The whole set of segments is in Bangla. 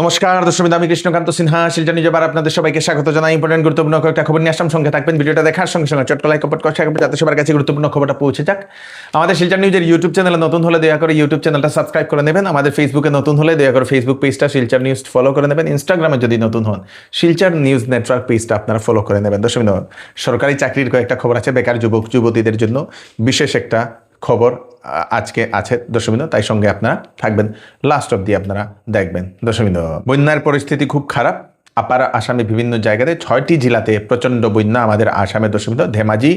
নমস্কার দর্শক, আমি কৃষ্ণকান্ত সিনহা শিলচর নিউজে আপনাদের সবাইকে স্বাগত জানাই। ইম্পর্টেন্ট গুরুত্বপূর্ণ কয়েকটা খবর নিয়ে আসলাম, সঙ্গে থাকবেন। ভিডিওটা দেখার সঙ্গে সঙ্গে চটকা লাইক কমেন্ট করে যাতে সবার কাছে গুরুত্বপূর্ণ খবরটা পৌঁছে যাক। আমাদের শিলচর নিউজের ইউটিউব চ্যানেলে নতুন হলে দয়া করে ইউটিউব চ্যানেলটা সাবস্ক্রাইব করে নেবেন। আমাদের ফেসবুকে নতুন হলে দয়া করে ফেসবুক পেজটা শিলচর নিউজ ফলো করে নেবেন। ইনস্টাগ্রামে যদি নতুন হন শিলচর নিউজ নেটওয়ার্ক পেজটা আপনারা ফলো করে নেবেন। দর্শক, সরকারি চাকরির কয়েকটা খবর আছে, বেকার যুবক যুবতীদের জন্য বিশেষ একটা খবর আজকে আছে দর্শকবৃন্দ, তাই সঙ্গে আপনারা থাকবেন, লাস্ট অব্দি আপনারা দেখবেন। দর্শকবৃন্দ, বন্যার পরিস্থিতি খুব খারাপ আপার আসামে বিভিন্ন জায়গাতে 6টি জেলাতে প্রচণ্ড বন্যা আমাদের আসামে। দর্শকবৃন্দ, ধেমাজি,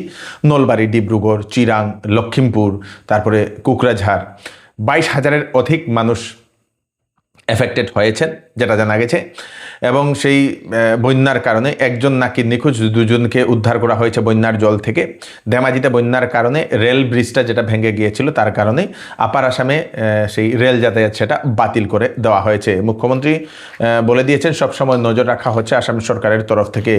নলবাড়ি, ডিব্রুগড়, চিরাং, লক্ষিমপুর, তারপরে কুকরাঝাড় 22,000-এর অধিক মানুষ এফেক্টেড হয়েছেন যেটা জানা গেছে। এবং সেই বন্যার কারণে একজন নাকি নিখোঁজ, দুজনকে উদ্ধার করা হয়েছে বন্যার জল থেকে। ধেমাজিতে বন্যার কারণে রেল ব্রিজটা যেটা ভেঙে গিয়েছিল তার কারণে আপার আসামে সেই রেল যাতায়াত সেটা বাতিল করে দেওয়া হয়েছে। মুখ্যমন্ত্রী বলে দিয়েছেন সবসময় নজর রাখা হচ্ছে আসাম সরকারের তরফ থেকে।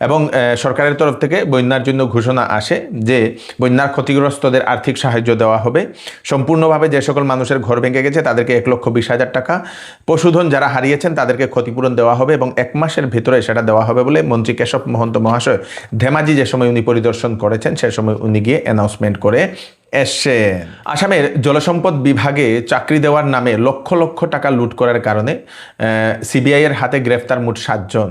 এবং সরকারের তরফ থেকে বন্যার জন্য ঘোষণা আসে যে বন্যার ক্ষতিগ্রস্তদের আর্থিক সাহায্য দেওয়া হবে। সম্পূর্ণভাবে যে সকল মানুষের ঘর ভেঙে গেছে তাদেরকে 1,20,000 টাকা, পশুধন যারা হারিয়েছেন তাদেরকে ক্ষতিপূরণ দেওয়া হবে এবং 1 মাসের ভিতরে সেটা দেওয়া হবে বলে মন্ত্রী কেশব মহন্ত মহাশয় ধেমাজি যে সময় উনি পরিদর্শন করেছেন সে সময় উনি গিয়ে অ্যানাউন্সমেন্ট করে এসছে। আসামের জলসম্পদ বিভাগে চাকরি দেওয়ার নামে লক্ষ লক্ষ টাকা লুট করার কারণে সিবিআইয়ের হাতে গ্রেফতার মোট 7 জন।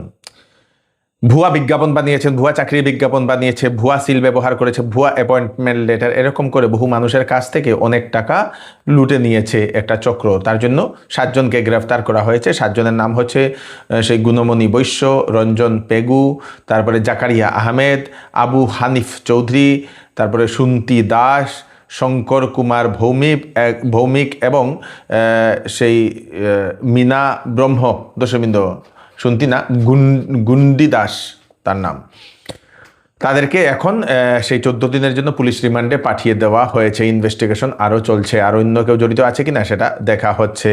ভুয়া বিজ্ঞাপন বানিয়েছেন, ভুয়া চাকরির বিজ্ঞাপন বানিয়েছে, ভুয়া সিল ব্যবহার করেছে, ভুয়া অ্যাপয়েন্টমেন্ট লেটার, এরকম করে বহু মানুষের কাছ থেকে অনেক টাকা লুটে নিয়েছে একটা চক্র। তার জন্য 7 জনকে গ্রেফতার করা হয়েছে। 7 জনের নাম হচ্ছে সেই গুণমণি বৈশ্য, রঞ্জন পেগু, তারপরে জাকারিয়া আহমেদ, আবু হানিফ চৌধুরী, তারপরে সুন্তি দাস, শঙ্কর কুমার ভৌমিক এবং সেই মিনা ব্রহ্ম। দর্শকবৃন্দ, শুনতি না, গুন্ডি দাস তার নাম। তাদেরকে এখন সেই 14 দিনের জন্য পুলিশ রিমান্ডে পাঠিয়ে দেওয়া হয়েছে। ইনভেস্টিগেশন আরও চলছে, আর অন্য কেউ জড়িত আছে কিনা সেটা দেখা হচ্ছে।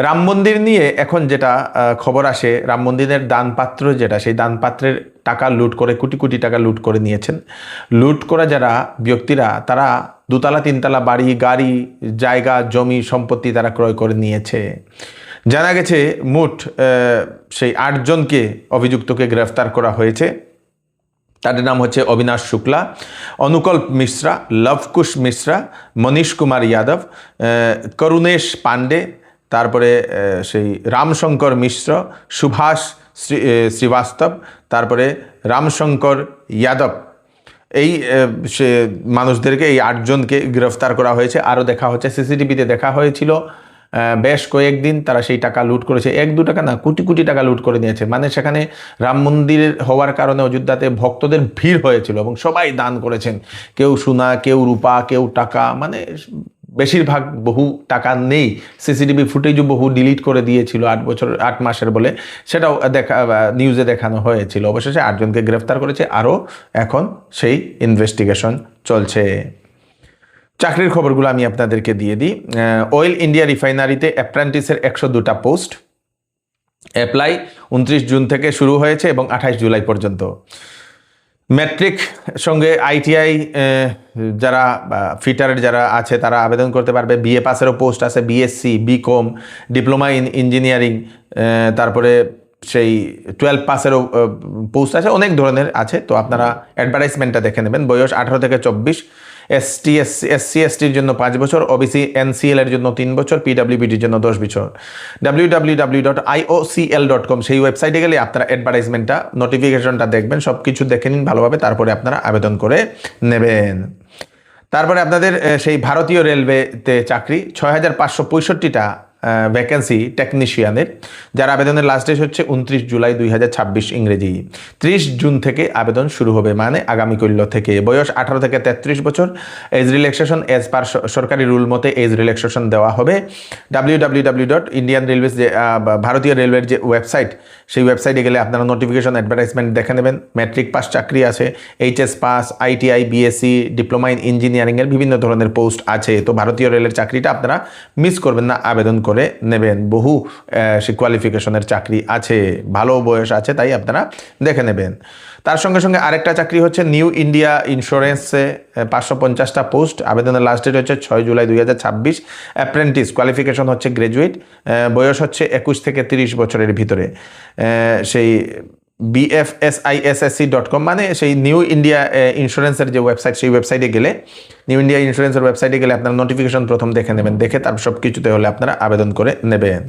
রাম মন্দির নিয়ে এখন যেটা খবর আসে, রাম মন্দিরের দানপাত্র যেটা, সেই দানপাত্রের টাকা লুট করে কোটি কোটি টাকা লুট করে নিয়েছেন। লুট করা যারা ব্যক্তিরা তারা 2তলা 3তলা বাড়ি, গাড়ি, জায়গা, জমি, সম্পত্তি তারা ক্রয় করে নিয়েছে। জানা গেছে মোট সেই 8 জনকে অভিযুক্তকে গ্রেফতার করা হয়েছে। তাদের নাম হচ্ছে অবিনাশ শুক্লা, অনুকল্প মিশ্রা, লবকুশ মিশ্রা, মনীশ কুমার যাদব, করুণেশ পান্ডে, তারপরে সেই রামশঙ্কর মিশ্র, সুভাষ শ্রীবাস্তব, তারপরে রামশঙ্কর যাদব। এই সে মানুষদেরকে, এই 8 জনকে গ্রেফতার করা হয়েছে। আরও দেখা হচ্ছে, সিসিটিভিতে দেখা হয়েছিল বেশ কয়েকদিন তারা সেই টাকা লুট করেছে। 1-2 টাকা না, কোটি কোটি টাকা লুট করে নিয়েছে। মানে সেখানে রাম মন্দির হওয়ার কারণে অযোধ্যাতে ভক্তদের ভিড় হয়েছিল এবং সবাই দান করেছেন, কেউ সোনা, কেউ রূপা, কেউ টাকা, মানে বেশিরভাগ বহু টাকা নেই। সিসিটিভি ফুটেজও বহু ডিলিট করে দিয়েছিল 8 মাসের বলে, সেটাও নিউজে দেখানো হয়েছিল। অবশেষে 8 জনকে গ্রেফতার করেছে, আরও এখন সেই ইনভেস্টিগেশন চলছে। চাকরির খবরগুলো আমি আপনাদেরকে দিয়ে দিই। অয়েল ইন্ডিয়া রিফাইনারিতে অ্যাপ্রেন্টিসের 102টা পোস্ট। অ্যাপ্লাই 29 জুন থেকে শুরু হয়েছে এবং 28 জুলাই পর্যন্ত। ম্যাট্রিক সঙ্গে আইটিআই যারা ফিটারের যারা আছে তারা আবেদন করতে পারবে। বিএ পাসেরও পোস্ট আছে, BSc, BCom, diploma in engineering, তারপরে সেই 12 পাসেরও পোস্ট আছে, অনেক ধরনের আছে। তো আপনারা অ্যাডভার্টাইজমেন্টটা দেখে নেবেন। বয়স 18 থেকে 24। এসসি/এসটির জন্য 5 বছর, ওবিসি এনসিএল এর জন্য 3 বছর, পিডব্লিউবিডির জন্য 10 বছর। www.iocl.com সেই ওয়েবসাইটে গেলে আপনারা অ্যাডভার্টাইজমেন্টটা, নোটিফিকেশনটা দেখবেন, সব কিছু দেখে নিন ভালোভাবে, তারপরে আপনারা আবেদন করে নেবেন। তারপরে আপনাদের সেই ভারতীয় রেলওয়েতে চাকরি 6,565টা ভ্যাকেন্সি টেকনিশিয়ানের, যার আবেদনের লাস্ট ডেট হচ্ছে 29 জুলাই 2026 ইংরেজি। 30 জুন থেকে আবেদন শুরু হবে, মানে আগামীকাল থেকে। বয়স 18 থেকে 33 বছর। এজ রিল্যাক্সেশন এজ পার সরকারি রুল মতে এজ রিল্যাক্সেশন দেওয়া হবে। www.ইন্ডিয়ান রেলওয়েজ যে ভারতীয় রেলওয়ের যে ওয়েবসাইট, সেই ওয়েবসাইটে গেলে আপনারা নোটিফিকেশন, অ্যাডভার্টাইজমেন্ট দেখে নেবেন। ম্যাট্রিক পাস চাকরি আছে, HS pass, ITI, BSc, diploma in ইঞ্জিনিয়ারিংয়ের বিভিন্ন ধরনের পোস্ট আছে। তো ভারতীয় রেলের চাকরিটা আপনারা মিস করবেন না, আবেদন করে নেবেন। বহু সে কোয়ালিফিকেশনের চাকরি আছে, ভালো বয়স আছে, তাই আপনারা দেখে নেবেন। তার সঙ্গে সঙ্গে আরেকটা চাকরি হচ্ছে নিউ ইন্ডিয়া ইন্স্যুরেন্সে 550টা পোস্ট, আবেদনের লাস্ট ডেট হচ্ছে 6 জুলাই 2026। অ্যাপ্রেন্টিস, কোয়ালিফিকেশন হচ্ছে গ্র্যাজুয়েট, বয়স হচ্ছে 21 থেকে 30 বছরের ভিতরে। সেই bfsissc.com মানে সেই নিউ ইন্ডিয়া ইন্স্যুরেন্সের যে ওয়েবসাইট, সেই ওয়েবসাইটে গেলে, নিউ ইন্ডিয়া ইন্স্যুরেন্সের ওয়েবসাইটে গেলে আপনারা নোটিফিকেশন প্রথম দেখে নেবেন, দেখে তারপর সব কিছুতে হলে আপনারা আবেদন করে নেবেন।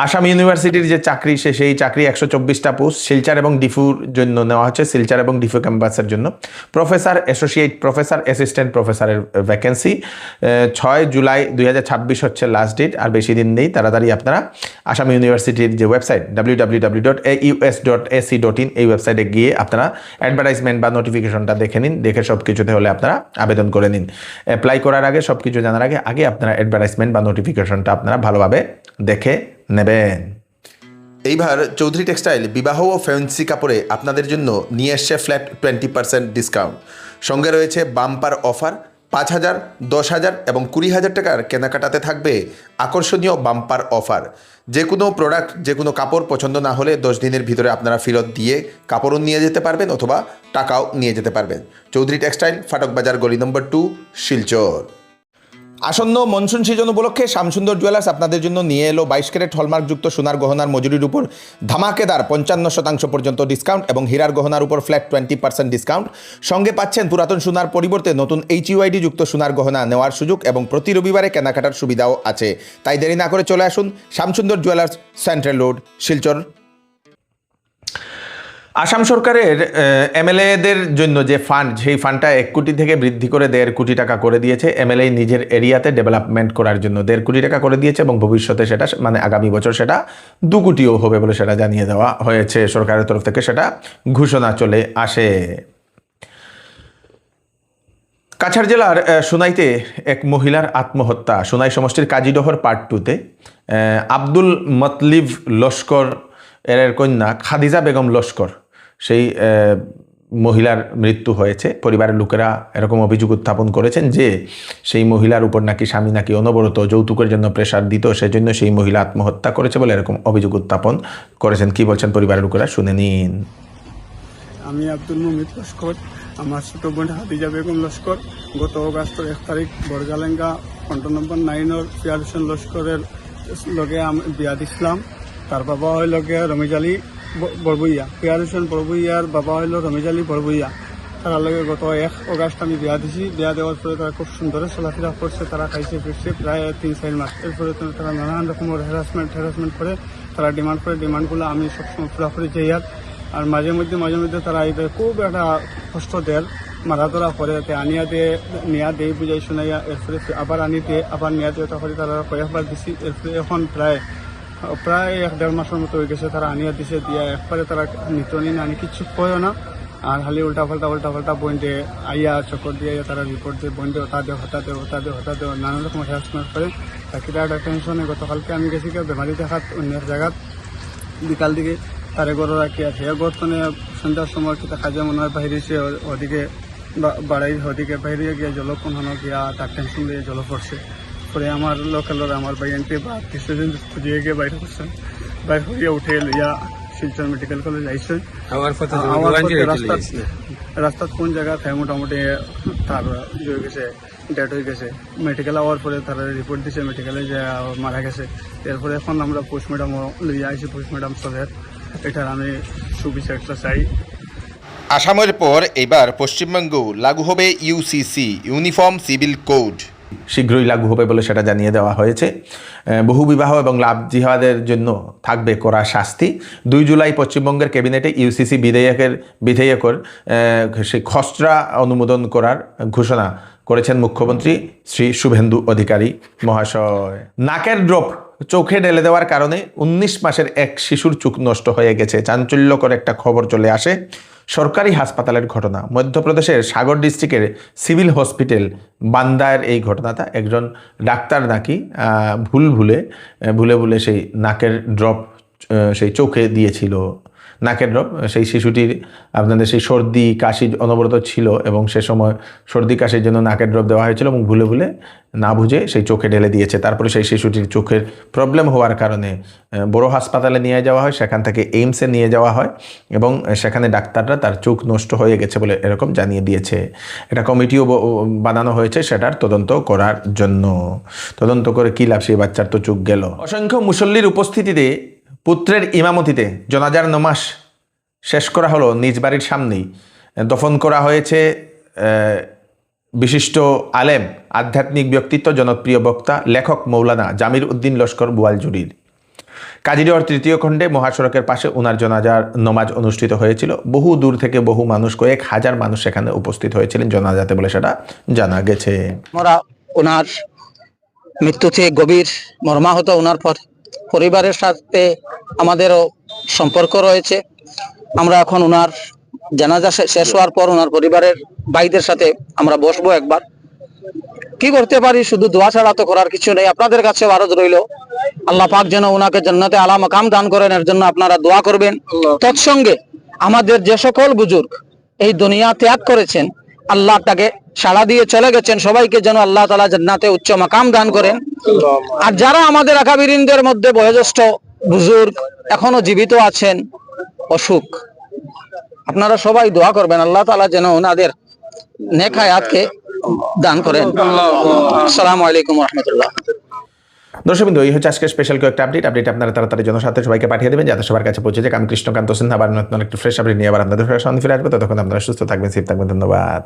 আসাম ইউনিভার্সিটির যে চাকরি, সেই চাকরি 124টা পোস্ট শিলচর এবং ডিফুর জন্য নেওয়া হচ্ছে, শিলচর এবং ডিফু ক্যাম্পাসের জন্য। প্রফেসর, অ্যাসোসিয়েট প্রফেসর, অ্যাসিস্ট্যান্ট প্রফেসরের ভ্যাকেন্সি। 6 জুলাই 2026 হচ্ছে লাস্ট ডেট, আর বেশি দিন নেই। তাড়াতাড়ি আপনারা আসাম ইউনিভার্সিটির যে ওয়েবসাইট www.aus.ac.in এই ওয়েবসাইটে গিয়ে আপনারা অ্যাডভার্টাইজমেন্ট বা নোটিফিকেশনটা দেখে নিন, দেখে সব কিছুতে হলে আপনারা আবেদন করে নিন। অ্যাপ্লাই করার আগে, সব কিছু জানার আগে আপনারা অ্যাডভার্টাইজমেন্ট বা নোটিফিকেশনটা আপনারা ভালোভাবে দেখে নেবেন। এইবার চৌধুরী টেক্সটাইল বিবাহ ও ফ্যান্সি কাপড়ে আপনাদের জন্য নিয়ে এসছে ফ্ল্যাট 20% ডিসকাউন্ট। সঙ্গে রয়েছে বাম্পার অফার। 5,000, 10,000 এবং 20,000 টাকার কেনাকাটাতে থাকবে আকর্ষণীয় বাম্পার অফার। যে কোনো প্রোডাক্ট, যে কোনো কাপড় পছন্দ না হলে 10 দিনের ভিতরে আপনারা ফেরত দিয়ে কাপড়ও নিয়ে যেতে পারবেন অথবা টাকাও নিয়ে যেতে পারবেন। চৌধুরী টেক্সটাইল, ফাটক বাজার, গলি নম্বর 2, শিলচর। আসন্ন মনসুন সিজন উপলক্ষে শ্যামসুন্দর জুয়েলার্স আপনাদের জন্য নিয়ে এলো 22 ক্যারেট হলমার্কযুক্ত সোনার গহনার মজুরির উপর ধামাকেদার 55% পর্যন্ত ডিসকাউন্ট এবং হীরার গহনার উপর ফ্ল্যাট 20% ডিসকাউন্ট। সঙ্গে পাচ্ছেন পুরাতন সোনার পরিবর্তে নতুন HUID যুক্ত সোনার গহনা নেওয়ার সুযোগ এবং প্রতি রবিবারে কেনাকাটার সুবিধাও আছে। তাই দেরি না করে চলে আসুন Shyamsundar jewellers, central road, Silchar. Assam সরকারের এমএলএদের জন্য যে ফান্ড, সেই ফান্ডটা 1 কোটি থেকে বৃদ্ধি করে 1.5 কোটি টাকা করে দিয়েছে। এমএলএ নিজের এরিয়াতে ডেভেলপমেন্ট করার জন্য 1.5 কোটি টাকা করে দিয়েছে এবং ভবিষ্যতে সেটা, মানে আগামী বছর সেটা 2 কোটিও হবে বলে সেটা জানিয়ে দেওয়া হয়েছে সরকারের তরফ থেকে, সেটা ঘোষণা চলে আসে। কাছাড় জেলার সোনাইতে এক মহিলার আত্মহত্যা। সোনাই সমষ্টির কাজীডহর পার্ট 2-তে আব্দুল মতলিব লস্কর এর কন্যা খাদিজা বেগম লস্কর, সেই মহিলার মৃত্যু হয়েছে। পরিবারের লোকেরা এরকম অভিযোগ উত্থাপন করেছেন যে সেই মহিলার উপর নাকি স্বামী নাকি অনবরত যৌতুকের জন্য প্রেশার দিত, সেজন্য সেই মহিলা আত্মহত্যা করেছে বলে এরকম অভিযোগ উত্থাপন করেছেন। কি বলছেন পরিবারের লোকেরা, শুনে নিন। আমি আব্দুল মুমিত লস্কর, আমার ছোট বোন হাদিজা বেগম লস্কর গত অগাস্টের 1 তারিখ বরজালেঙ্গা কন্ট্রোল নম্বর 9 পিয়ার হোসেন লস্করের লগে আমি বিয়া দিছিলাম। তার বাবা হইল গিয়ে রমেশ আলী বরবইয়া, পিয়ার হোসেন বরবইয়ার বাবা হইল রমেশ আলী বরবইয়া। তার লগে গত 1 অগাস্ট আমি বিয়া দিছি। বিয়া দেওয়ার পরে তারা খুব সুন্দর চলাফেরা করছে, তারা খাইছে ফিরছে প্রায় 3-4 মাস। এরপরে তারা নানান রকমের হ্যারাসমেন্ট করে, তারা ডিমান্ড করে। ডিমান্ডগুলো আমি সবসময় পুরাপুরি চাই। আর মাঝে মধ্যে তারা এদের খুব একটা কষ্ট দেয়, মারা ধরা করে, আনিয়া দিয়ে নিয়া দিয়ে বুঝাই শোনাইয়া, এরপরে আবার আনিতে আবার নিয়া দিয়ে তারপরে তারা কয়েকবার দিছি। এরপরে এখন প্রায় 1-1.5 মাসের মতো হয়ে গেছে তারা আনিয়া দিছে। দিয়া একবারে তারা নিতনি না, আনি কিচ্ছু কয়ও না, আর খালি উল্টা পাল্টা বইন্ডে আইয়া চক্কর দিয়ে তারা রিপোর্ট দিয়ে বইন্ডে হতা দেও নানান রকম হ্যারাসমেন্ট করে। তাকে একটা টেনশনে গতকালকে আমি গেছি বেমারি দেখাত অন্যের জায়গাত, বিকাল দিকে তারে গড় রাখি আছে। গর্তনে সন্ধ্যার সময় কিতা কাজে মনে হয় বাহিরেছে, ওদিকে ওদিকে বাইরে গিয়ে জলপন হনো গিয়া তার টেনশন দিয়ে জল পড়ছে। পরে আমার লোকালরা আমার বাইনতে বা কিছুদিন খুঁজিয়ে গিয়ে বাইরে করছেন, বাইরে হইয়া উঠে লইয়া শিলচর মেডিকেল কলেজ আইসে। রাস্তাত কোন জায়গা থাকে মোটামুটি তার হয়ে গেছে, ডেট হয়ে গেছে। মেডিকেল আওয়ার পরে তারা রিপোর্ট দিছে, মেডিকেলে যে মারা গেছে। এরপরে এখন আমরা পোস্টমর্টমও লইয়া আইসি, পোস্টমর্টম সবের। এটার আমি সুবিচারটা চাই। আসামের পর এবার পশ্চিমবঙ্গেও লাগু হবে ইউসিসি, ইউনিফর্ম সিভিল কোড। শীঘ্রই লাগু হবে বলে সেটা জানিয়ে দেওয়া হয়েছে। বহু বিবাহ এবং লাভ জিহাদের জন্য থাকবে কড়া শাস্তি। 2 জুলাই পশ্চিমবঙ্গের ক্যাবিনেটে ইউসিসি বিধেয়কের সেই খসড়া অনুমোদন করার ঘোষণা করেছেন মুখ্যমন্ত্রী শ্রী শুভেন্দু অধিকারী মহাশয়। নাকের ড্রপ চোখে ঢেলে দেওয়ার কারণে 19 মাসের এক শিশুর চোখ নষ্ট হয়ে গেছে। চাঞ্চল্যকর একটা খবর চলে আসে সরকারি হাসপাতালের ঘটনা। মধ্যপ্রদেশের সাগর ডিস্ট্রিক্টের সিভিল হসপিটাল বান্দার এই ঘটনাটা। একজন ডাক্তার নাকি ভুলে সেই নাকের ড্রপ সেই চোখে দিয়েছিল। নাকের ড্রপ। সেই শিশুটির আপনাদের সেই সর্দি কাশি অনবরত ছিল এবং সে সময় সর্দি কাশির জন্য নাকের ড্রপ দেওয়া হয়েছিল এবং ভুলে ভুলে না বুঝে সেই চোখে ঢেলে দিয়েছে। তারপরে সেই শিশুটির চোখের প্রবলেম হওয়ার কারণে বড় হাসপাতালে নিয়ে যাওয়া হয়, সেখান থেকে এইমসে নিয়ে যাওয়া হয় এবং সেখানে ডাক্তাররা তার চোখ নষ্ট হয়ে গেছে বলে এরকম জানিয়ে দিয়েছে। একটা কমিটিও বানানো হয়েছে সেটার তদন্ত করার জন্য। তদন্ত করে কী লাভ, সেই বাচ্চার তো চোখ গেল। অসংখ্য মুসল্লির উপস্থিতিতে পুত্রের ইমামতিতে জনাজার নমাজ শেষ করা হলো নিজ বাড়ির সামনেই। দফন করা হয়েছে বিশিষ্ট আলেম, আধ্যাত্মিক ব্যক্তিত্ব, জনপ্রিয় বক্তা, লেখক মৌলানা জামির উদ্দিন লস্কর বোয়ালজুরির কাজিরহর তৃতীয় খণ্ডে মহাসড়কের পাশে ওনার জনাজার নমাজ অনুষ্ঠিত হয়েছিল। বহু দূর থেকে বহু মানুষ, কয়েক হাজার মানুষ সেখানে উপস্থিত হয়েছিলেন জনাজাতে বলে সেটা জানা গেছে। আমরা ওনার মৃত্যুতে গভীর মর্মাহত। ওনার পরিবারের সাথে আমাদেরও সম্পর্ক রয়েছে। আমরা এখন ওনার জানাজা শেষ হওয়ার পর ওনার পরিবারের ভাইদের সাথে আমরা বসবো। একবার কি করতে পারি, শুধু দোয়া ছাড়া তো করার কিছু নেই। আপনাদের কাছে আরজ রইল, আল্লাহ পাক যেন ওনাকে জান্নাতে আলা মাকাম দান করেন, এর জন্য আপনারা দোয়া করবেন। তৎসঙ্গে আমাদের যে সকল বুজুর্গ এই দুনিয়া ত্যাগ করেছেন, আল্লাহ তাকে সাড়া দিয়ে চলে গেছেন, সবাইকে যেন আল্লাহ তাআলা জান্নাতে উচ্চ মাকাম দান করেন। আর যারা আমাদের আকাবিরিনদের মধ্যে বয়োজ্যেষ্ঠ বুজুর্গ এখনো জীবিত আছেন, অসুখ, আপনারা সবাই দোয়া করবেন আল্লাহ তাআলা যেন ওনাদের নেক হায়াতকে দান করেন। আসসালামু আলাইকুম ওয়া রাহমাতুল্লাহ। দর্শকবৃন্দ, এই হচ্ছে আজকে স্পেশাল কয়েকটা আপডেট আপনারা তাড়াতাড়ি জনস্বার্থে সবাইকে পাঠিয়ে দেবেন যাতে সবার কাছে পৌঁছে যায়। আমি কৃষ্ণকান্ত সিনহা আবার নতুন একটু ফ্রেশ আপডেট নিয়ে আবার আপনাদের সামনে ফিরে আসবো। ততক্ষণ আপনারা সুস্থ থাকবেন, সেফ থাকবেন। ধন্যবাদ।